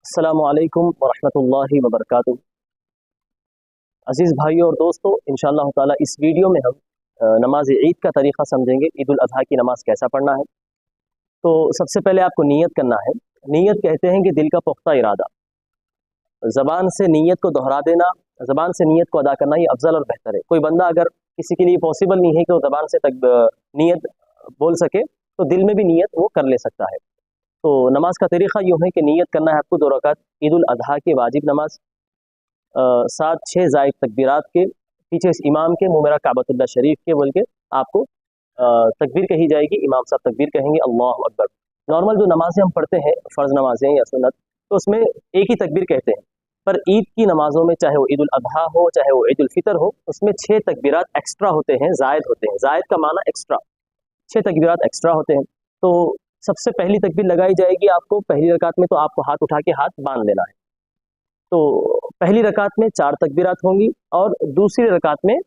अस्सलामु अलैकुम वरहमतुल्लाहि वबरकातुहू। अज़ीज़ भाइयों और दोस्तों, इंशाअल्लाह ताला इस वीडियो में हम नमाज ईद का तरीक़ा समझेंगे। ईद उल अज़हा की नमाज़ कैसा पढ़ना है। तो सबसे पहले आपको नीयत करना है। नीयत कहते हैं कि दिल का पुख्ता इरादा। ज़बान से नीयत को दोहरा देना, ज़बान से नीयत को अदा करना, ये अफजल और बेहतर है। कोई बंदा अगर किसी के लिए पॉसिबल नहीं है कि वो ज़बान से नीयत बोल सके, तो दिल में भी नीयत वो कर ले सकता है। तो नमाज का तरीक़ा यूँ है कि नीयत करना है आपको 2 रकात ईद उल अज़हा की वाजिब नमाज, 7-6 ज़ायद तकबीरात के, पीछे इस इमाम के मुँह मेरा काबतुल्लाह शरीफ के बोल के आपको तकबीर कही जाएगी। इमाम साहब तकबीर कहेंगे, अल्लाहु अकबर। नॉर्मल जो नमाज़ें हम पढ़ते हैं, फ़र्ज़ नमाज़ें या सुन्नत, तो उसमें एक ही तकबीर कहते हैं। पर ईद की नमाज़ों में, चाहे वो ईद उल अज़हा हो, चाहे वो ईद उल फ़ितर हो, उसमें 6 तकबीरात एक्स्ट्रा होते हैं, ज़ायद होते हैं। ज़ायद का माना एक्स्ट्रा, 6 तकबीरात एक्स्ट्रा होते हैं। तो सबसे पहली तकबीर लगाई जाएगी आपको पहली रकात में, तो आपको हाथ उठा के हाथ बांध लेना है। तो पहली रकात में 4 तकबीरात होंगी और दूसरी रकात में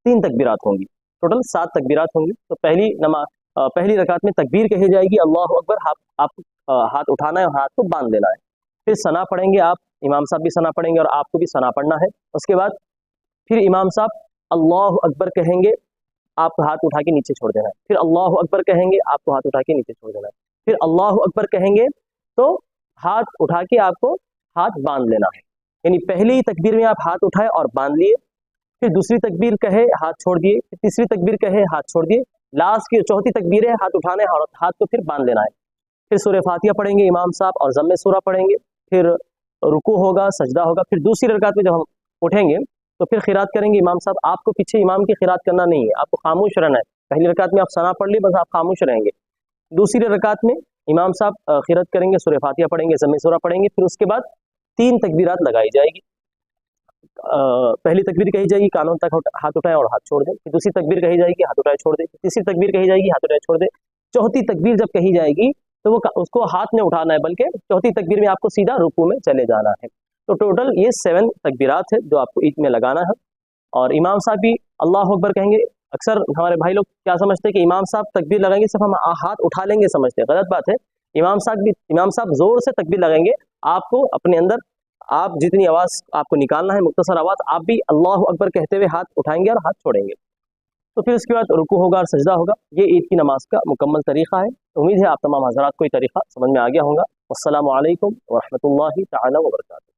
3 तकबीरात होंगी, टोटल 7 तकबीरात होंगी। तो पहली रकात में तकबीर कही जाएगी, अल्लाहु अकबर, आप हाथ उठाना है और हाथ को बांध लेना है। फिर सना पढ़ेंगे आप, इमाम साहब भी सना पढ़ेंगे और आपको भी सना पढ़ना है। उसके बाद फिर इमाम साहब अल्लाहु अकबर कहेंगे, आपको हाथ उठा के नीचे छोड़ देना है। फिर अल्लाहु अकबर कहेंगे, आपको हाथ उठा के नीचे छोड़ देना है। फिर अल्लाहु अकबर कहेंगे तो हाथ उठा के आपको हाथ बांध लेना है। यानी पहली तकबीर में आप हाथ उठाए और बांध लिए, फिर दूसरी तकबीर कहे हाथ छोड़ दिए, फिर तीसरी तकबीर कहे हाथ छोड़ दिए, लास्ट की चौथी तकबीर है हाथ उठाने और हाथ को फिर बांध लेना है। फिर सूरह फातिहा पढ़ेंगे इमाम साहब और ज़म्मे सूरा पढ़ेंगे, फिर रुकू होगा, सजदा होगा। फिर दूसरी रकात में जब हम उठेंगे तो फिर खिरात करेंगे इमाम साहब। आपको पीछे इमाम की खिरात करना नहीं है, आपको खामोश रहना है। पहली रकात में आप सना पढ़ ली, बस आप खामोश रहेंगे। दूसरी रकात में इमाम साहब खिरात करेंगे, सूरह फातिहा पढ़ेंगे, ज़म्मे सूरा पढ़ेंगे। फिर उसके बाद 3 तकबीरात लगाई जाएगी। पहली तकबीर कही जाएगी, कानों तक हाथ उठाए और हाथ छोड़ दे। फिर दूसरी तकबीर कही जाएगी, हाथ उठाए छोड़ दे। तीसरी तकबीर कही जाएगी, हाथ उठाए छोड़ दे। चौथी तकबीर जब कही जाएगी तो वो उसको हाथ में उठाना है, बल्कि चौथी तकबीर में आपको सीधा रुकू में चले जाना है। तो टोटल ये 7 तकबीरात है जो आपको ईद में लगाना है। और इमाम साहब भी अल्लाहु अकबर कहेंगे। अक्सर हमारे भाई लोग क्या समझते हैं कि इमाम साहब तकबीर लगाएंगे सिर्फ हम हाथ उठा लेंगे, समझते हैं, गलत बात है। इमाम साहब जोर से तकबीर लगाएंगे। आपको अपने अंदर, आप जितनी आवाज़ आपको निकालना है, मुख्तसर आवाज़, आप भी अल्लाहु अकबर कहते हुए हाथ उठाएंगे और हाथ छोड़ेंगे। तो फिर उसके बाद रुकू होगा और सजदा होगा। ये ईद की नमाज का मुकम्मल तरीक़ा है। उम्मीद है आप तमाम हज़रात को ये तरीक़ा समझ में आ गया होगा। अस्सलामु अलैकुम व रहमतुल्लाहि तआला व बरकातुहू।